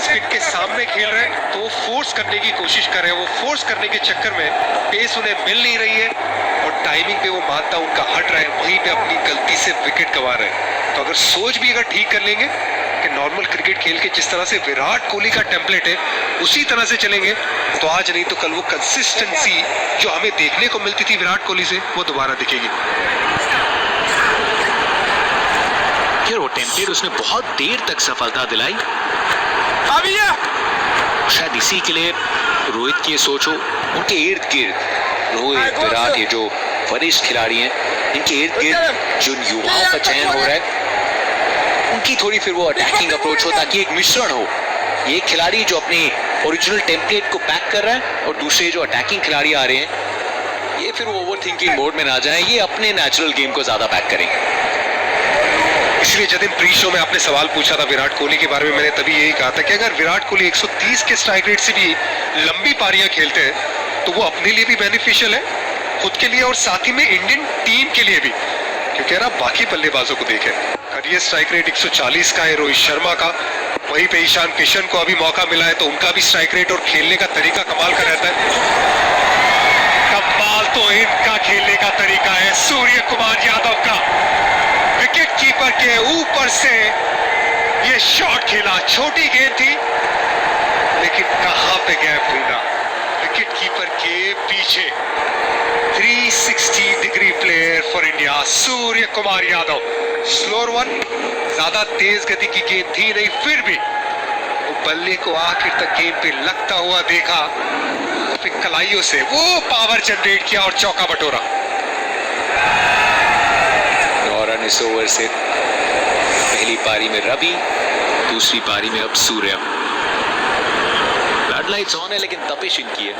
Spin के सामने खेल रहे हैं तो वो फोर्स करने की कोशिश कर रहे हैं। वो फोर्स करने के चक्कर में पेस उन्हें मिल नहीं रही है और टाइमिंग पे वो मानता उनका हट रहा है, वहीं पे अपनी गलती से विकेट गंवा रहे हैं। तो अगर सोच भी अगर ठीक कर लेंगे कि नॉर्मल क्रिकेट खेल के जिस तरह से विराट कोहली का टेम्पलेट है उसी तरह से चलेंगे तो आज नहीं तो कल वो कंसिस्टेंसी जो हमें देखने को मिलती थी विराट कोहली से वो दोबारा दिखेगी। वो टेम्पलेट उसने बहुत देर तक सफलता दिलाई। शायद इसी के लिए रोहित की सोचो उनके इर्द गिर्द रोहित विराट ये जो वरिष्ठ खिलाड़ी हैं इनके इर्द गिर्द जो युवाओं का चयन हो रहा है उनकी थोड़ी फिर वो अटैकिंग अप्रोच हो ताकि एक मिश्रण हो। ये खिलाड़ी जो अपने ओरिजिनल टेम्पलेट को पैक कर रहा है और दूसरे जो अटैकिंग खिलाड़ी आ रहे हैं ये फिर वो ओवर थिंकिंग मोड में ना जाए, ये अपने नेचुरल गेम को ज्यादा पैक करेंगे। इसलिए जतिन प्री शो में आपने सवाल पूछा था विराट कोहली के बारे में, मैंने तभी यही कहा था कि अगर विराट कोहली 130 के स्ट्राइक रेट से भी लंबी पारियां खेलते हैं तो वो अपने लिए भी बेनिफिशियल है, खुद के लिए और साथ ही में इंडियन टीम के लिए भी, क्योंकि यार आप बाकी बल्लेबाजों को देखें करियर स्ट्राइक रेट 140 का है रोहित शर्मा का, वहीं पे ईशान किशन को अभी मौका मिला है तो उनका भी स्ट्राइक रेट और खेलने का तरीका कमाल का रहता है। कमाल तो इनका खेलने का तरीका है सूर्य कुमार यादव का, विकेट कीपर के ऊपर से ये शॉट खेला, छोटी गेंद थी लेकिन कहां पे गैप ढूंढा विकेट कीपर के पीछे। 360 degree player for India Surya Kumar Yadav. Slower one, ज्यादा तेज गति की गेंद थी नहीं, फिर भी वो बल्ले को आखिर तक गेंद पे लगता हुआ देखा, फिर कलाइयों से वो पावर जनरेट किया और चौका बटोरा। रन इस ओवर से पहली पारी में रवि, दूसरी पारी में अब सूर्य। ब्लड लाइट्स ऑन है लेकिन तपिश इनकी है।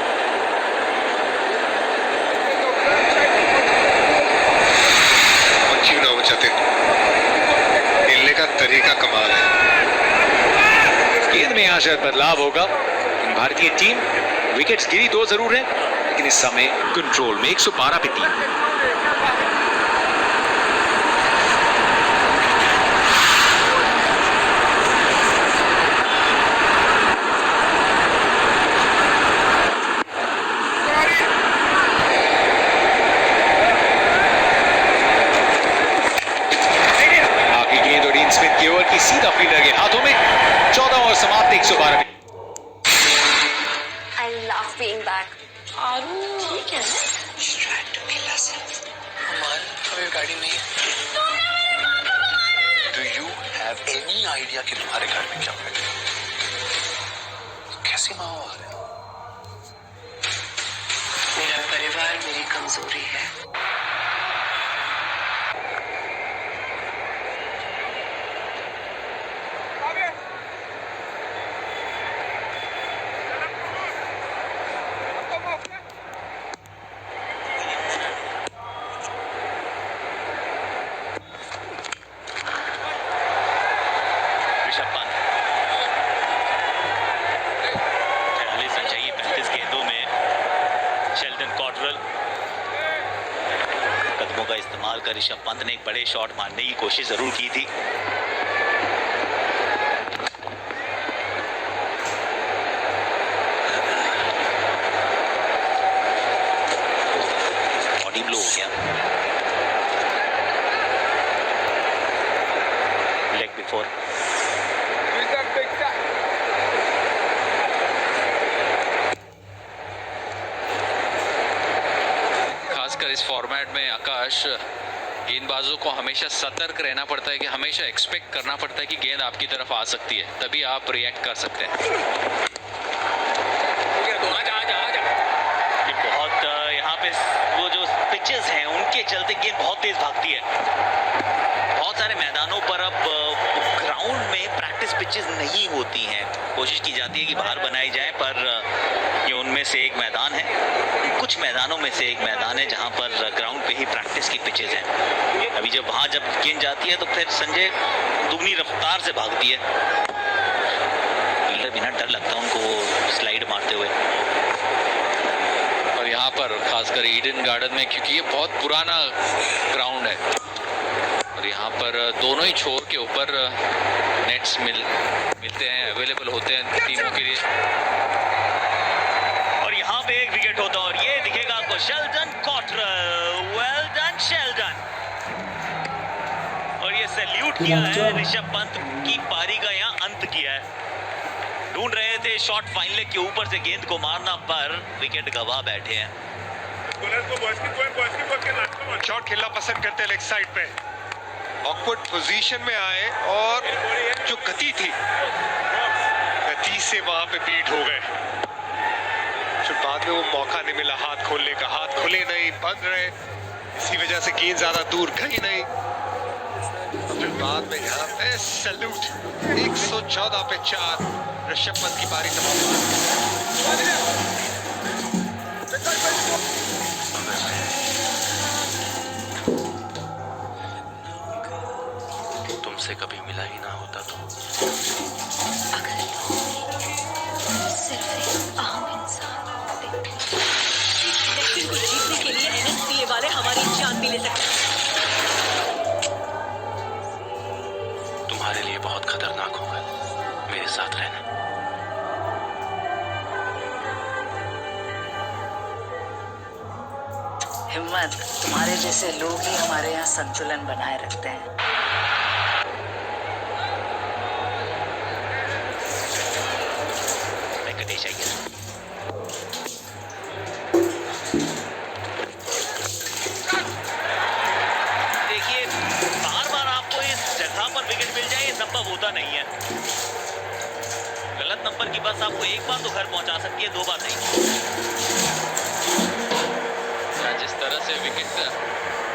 खेलने का तरीका कमाल है। गेंद में यहां शायद बदलाव होगा। भारतीय टीम विकेट्स गिरी 2 जरूर है लेकिन इस समय कंट्रोल में 112 पे 3। सीधा फील्डर के हाथों में 14 और समाप्त 112। I love being back. आरू ठीक है ना? She's trying to kill herself. अमन, कोई गाड़ी नहीं है। Do you have any idea कि तुम्हारे घर में क्या हुआ? कैसी माहौल है? मेरा परिवार मेरी कमजोरी है। कदमों का इस्तेमाल कर ऋषभ पंत ने एक बड़े शॉट मारने की कोशिश जरूर की थी। बॉडी ब्लो हो गया, लेग बिफोर। इस फॉर्मेट में आकाश गेंदबाजों को हमेशा सतर्क रहना पड़ता है कि हमेशा एक्सपेक्ट करना पड़ता है कि गेंद आपकी तरफ आ सकती है, तभी आप रिएक्ट कर सकते हैं। ये बहुत यहाँ पे वो जो पिचेस हैं उनके चलते गेंद बहुत तेज भागती है। बहुत सारे मैदानों पर अब ग्राउंड में प्रैक्टिस पिचेस नहीं होती हैं, कोशिश की जाती है कि बाहर बनाई जाए, पर ये उनमें से एक मैदान है, कुछ मैदानों में से एक मैदान है जहां पर ग्राउंड पे ही प्रैक्टिस की पिचेस हैं। अभी जब वहां जब गेंद जाती है तो फिर संजय दुगनी रफ्तार से भागती है, फील्डर बिना डर लगता है उनको स्लाइड मारते हुए। और यहाँ पर खासकर ईडन गार्डन में, क्योंकि ये बहुत पुराना ग्राउंड है और यहाँ पर दोनों ही छोर के ऊपर नेट्स मिलते हैं, अवेलेबल होते हैं टीमों के लिए। और यहाँ पे एक विकेट होता है और ये दिखेगा आपको Sheldon Cottrell. Well done Sheldon. और ये सैल्यूट किया है ऋषभ पंत की पारी का यहाँ अंत किया है। ढूंढ रहे थे शॉट फाइन लेग के ऊपर से गेंद को मारना, पर विकेट गवा बैठे हैं। शॉट खेलना पसंद करते हैं लेग साइड पे, ऑकवर्ड पोजीशन में आए और जो गति थी गति से वहां पे बीट हो गए। फिर बाद में वो मौका नहीं मिला हाथ खोलने का, हाथ खुले नहीं, बंद रहे, इसी वजह से गेंद ज्यादा दूर गई नहीं। फिर बाद में यहाँ पे सैल्यूट 114 पे 4 ऋषभ पंत की पारी समाप्त। तुमसे कभी मिला ही ना होता तो अगर सिर्फ एक आम इंसान होते। इलेक्शन को जीतने के लिए एनएसपीए वाले हमारी जान भी ले सकते हैं। तुम्हारे लिए बहुत खतरनाक होगा मेरे साथ रहना। हिम्मत, तुम्हारे जैसे लोग ही हमारे यहाँ संतुलन बनाए रखते हैं। वेंकटेश अय्यर। देखिए बार-बार आपको इस जगह पर विकेट मिल जाए ये संभव होता नहीं है। गलत नंबर की बस आपको एक बार तो घर पहुंचा सकती है, 2 बार नहीं। जिस तरह से विकेट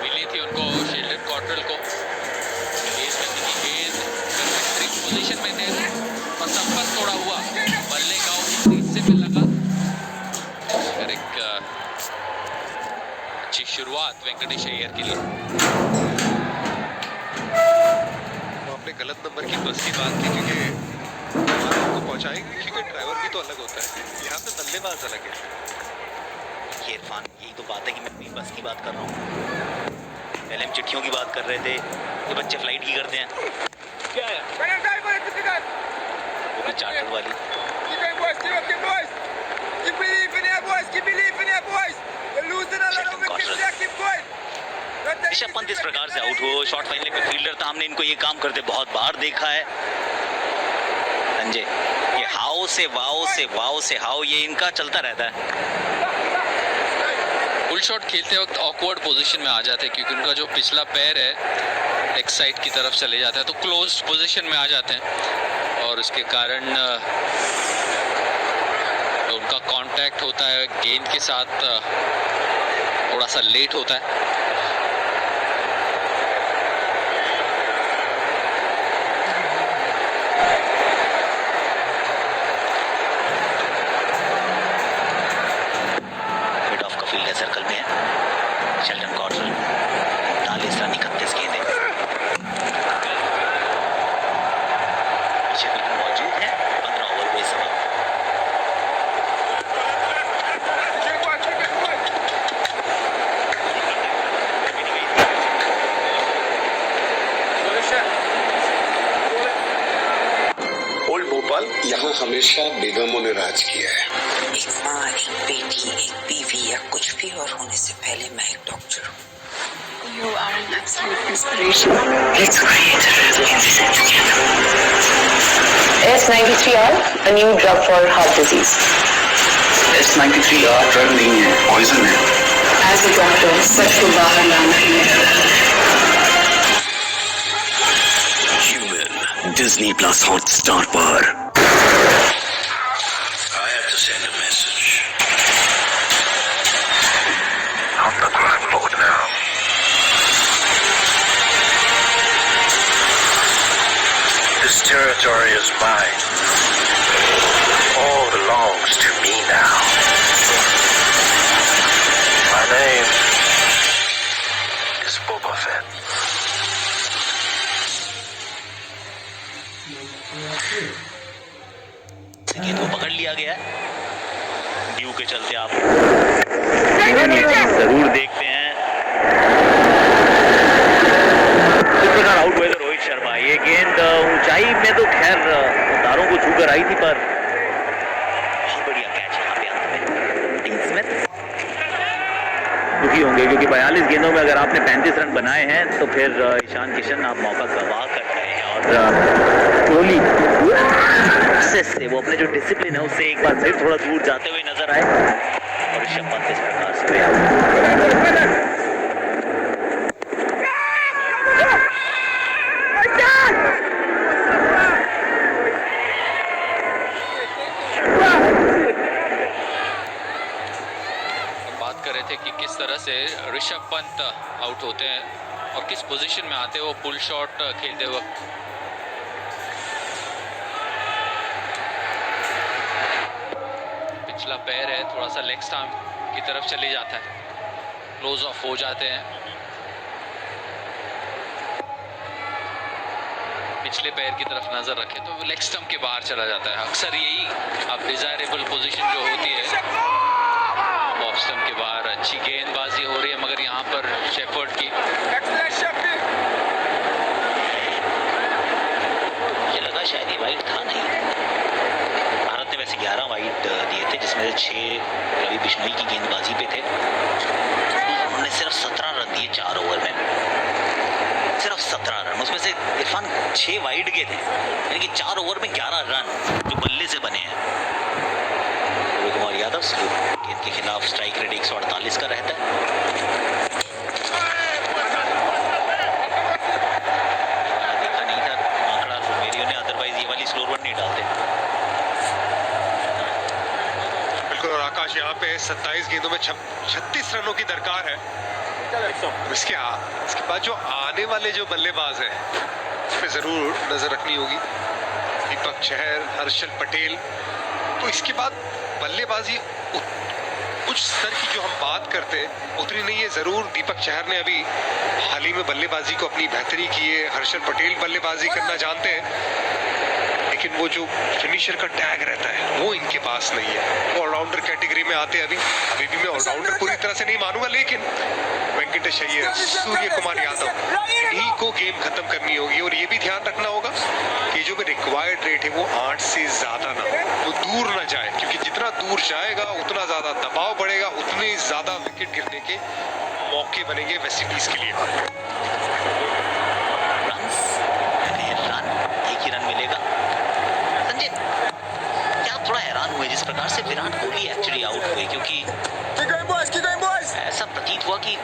मिली थी उनको शेल्डन कॉटरेल को, गेंद पोजीशन में थे और संपर्क थोड़ा हुआ, बल्ले का हिस्से में लगा। अगर एक अच्छी शुरुआत वेंकटेश अय्यर के लिए। आपने गलत नंबर की बस की बात की, क्योंकि आपको पहुंचाएंगे क्योंकि ड्राइवर भी तो अलग होता है, यहाँ पे बल्लेबाज अलग है। ये इरफान, यही तो बात है कि मैं अपनी बस की बात कर रहा हूँ। पहले हम चिट्ठियों की बात कर रहे थे, ये बच्चे फ्लाइट की करते हैं। क्या है? वो भी चार्टर वाली। ऋषभ पंत इस प्रकार से आउट हो, शॉट फाइनल पे फील्डर था, हमने इनको ये काम करते बहुत बार देखा है। संजय, ये हाउ से वाओ से वाओ से हाउ, ये इनका चलता रहता है। फुल शॉट खेलते वक्त ऑकवर्ड पोजीशन में आ जाते हैं, क्योंकि उनका जो पिछला पैर है लेग साइड की तरफ चले जाता है, तो क्लोज पोजीशन में आ जाते हैं और इसके कारण जो उनका कांटेक्ट होता है गेंद के साथ थोड़ा सा लेट होता है। सर्कल में है शेल्डन कॉटरेल, 40 रन 31 गेंदें। पीछे विकेट मौजूद है, 15 ओवर हुए समाप्त। ओल्ड भोपाल, यहाँ हमेशा बेगमों ने राज किया है। एक माँ, एक बेटी, एक बीवी या कुछ भी और होने से पहले मैं एक डॉक्टर हूँ। You are an absolute inspiration. Let's create a revolution together. S93R, a new drug for heart disease. S93R drug नहीं है, पॉइजन है। As a doctor, सच को बाहर लाना है। Human, Disney Plus Hotstar पर। I have to send a message. I'm the crime lord now. This territory is mine. All belongs to me now. My name is Boba Fett. गेंद को पकड़ लिया गया ड्यू के चलते। आप जरूर देखते हैं खैर तारों को छूकर आई थी, पर बहुत बढ़िया कैच यहाँ पे अंत में। डीन स्मिथ दुखी होंगे क्योंकि 42 गेंदों में अगर आपने 35 रन बनाए हैं तो फिर ईशान किशन आप मौका गंवा कर रहे हैं। और कोहली से वो अपने जो डिसिप्लिन है उससे एक बार फिर थोड़ा दूर जाते हुए नजर आए और ऋषभ पंत इस प्रकार से बात कर रहे थे कि किस तरह से ऋषभ पंत आउट होते हैं और किस पोजीशन में आते हैं वो पुल शॉट खेलते वक्त। पिछला पैर है, थोड़ा सा लेग स्टंप की तरफ चले जाता है, क्लोज ऑफ हो जाते हैं। पिछले पैर की तरफ नजर रखें तो लेग स्टंप के बाहर चला जाता है। अक्सर यही अब डिजायरेबल पोजीशन जो होती है, ऑफ स्टंप के बाहर अच्छी गेंदबाजी हो रही है, मगर यहाँ पर शेफर्ड की मुझे लगा शायद ये वाइड था नहीं। भारत ने वैसे 11 वाइड दिए थे जिसमें से 6 रवि बिश्नोई की गेंदबाजी पे थे। उन्होंने सिर्फ 17 रन दिए 4 ओवर में, सिर्फ 17 रन। उसमें से इरफान 6 वाइड गए थे, यानी कि 4 ओवर में 11 रन जो बल्ले से बने हैं। रवि कुमार यादव स्लो गेंद के खिलाफ स्ट्राइक रेट 148 का रहता है। देखा नहीं था आंकड़ा रोमेरियो ने, अदरवाइज ये वाली स्लोर वन नहीं डालते। बिल्कुल, और आकाश यहाँ पे 27 गेंदों में 36 रनों की दरकार है। इसके बाद जो आने वाले जो बल्लेबाज हैं उस पर जरूर नजर रखनी होगी। दीपक चहर, हर्षल पटेल, तो इसके बाद बल्लेबाजी कुछ स्तर की जो हम बात करते हैं उतनी नहीं है। जरूर दीपक चहर ने अभी हाल ही में बल्लेबाजी को अपनी बेहतरी की है। हर्षल पटेल बल्लेबाजी करना जानते हैं, लेकिन वो जो फिनिशर का टैग रहता है वो इनके पास नहीं है। वो ऑलराउंडर कैटेगरी में आते हैं। अभी भी मैं ऑलराउंडर पूरी तरह से नहीं मानूंगा, लेकिन वेंकटेश अय्यर, सूर्य कुमार यादव, इन्हीं को गेम खत्म करनी होगी। और ये भी ध्यान रखना होगा कि जो भी रिक्वायर्ड रेट है वो 8 से ज्यादा ना हो, वो दूर ना जाए, क्योंकि जितना दूर जाएगा उतना ज्यादा दबाव बढ़ेगा, उतने ज्यादा विकेट गिरने के मौके बनेंगे वेस्ट इंडीज के लिए। रन एक ही रन मिलेगा। संजय, क्या आप थोड़ा हैरान हुए जिस प्रकार से विराट कोहली एक्चुअली आउट हुए? क्योंकि ऐसा प्रतीत हुआ कि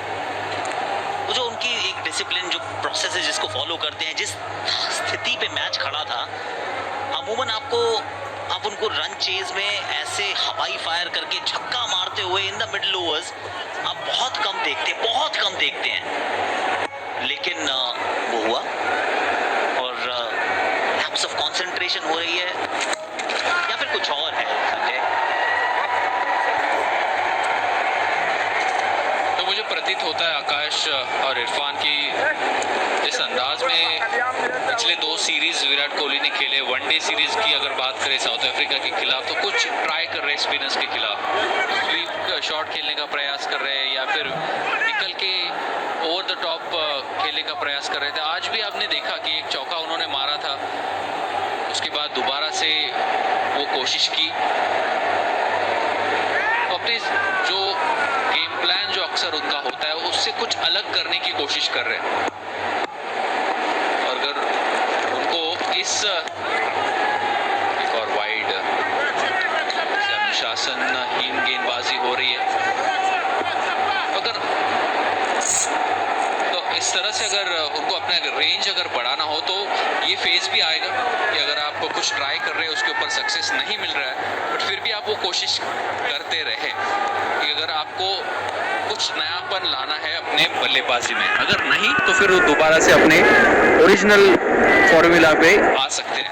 वो जो उनकी एक डिसिप्लिन जो प्रोसेस है जिसको फॉलो करते हैं, जिस स्थिति पे मैच खड़ा था, अमूमन आप उनको रन चेज में ऐसे हवाई फायर करके छक्का मारते हुए इन द मिडिल ओवर्स आप बहुत कम देखते हैं। लेकिन वो हुआ और लैप्स ऑफ कंसंट्रेशन हो रही है या फिर कुछ और है संजय? तो मुझे प्रतीत होता है आकाश और इरफान की जिस अंदाज में पिछले 2 सीरीज विराट कोहली ने खेले, वनडे सीरीज की अगर बात करें साउथ अफ्रीका के खिलाफ, तो कुछ ट्राई कर रहे स्पिनर्स के खिलाफ, स्वीप शॉट खेलने का प्रयास कर रहे हैं या फिर निकल के ओवर द टॉप खेलने का प्रयास कर रहे थे। आज भी आपने देखा कि एक चौका उन्होंने मारा था, उसके बाद दोबारा से वो कोशिश की, अपने जो गेम प्लान जो अक्सर उनका होता है उससे कुछ अलग करने की कोशिश कर रहे हैं। और अगर उनको इस एक और वाइड अनुशासनहीन गेंदबाजी हो रही है, अगर तो इस तरह से अगर उनको अपना रेंज अगर बढ़ाना हो तो ये फेज भी आएगा कि अगर आप कुछ ट्राई कर रहे हैं उसके ऊपर सक्सेस नहीं मिल रहा है, बट फिर भी आप वो कोशिश करते रहे कि अगर आपको कुछ नयापन लाना है अपने बल्लेबाजी में, अगर नहीं तो फिर वो दोबारा से अपने ओरिजिनल फॉर्मूला पे आ सकते हैं।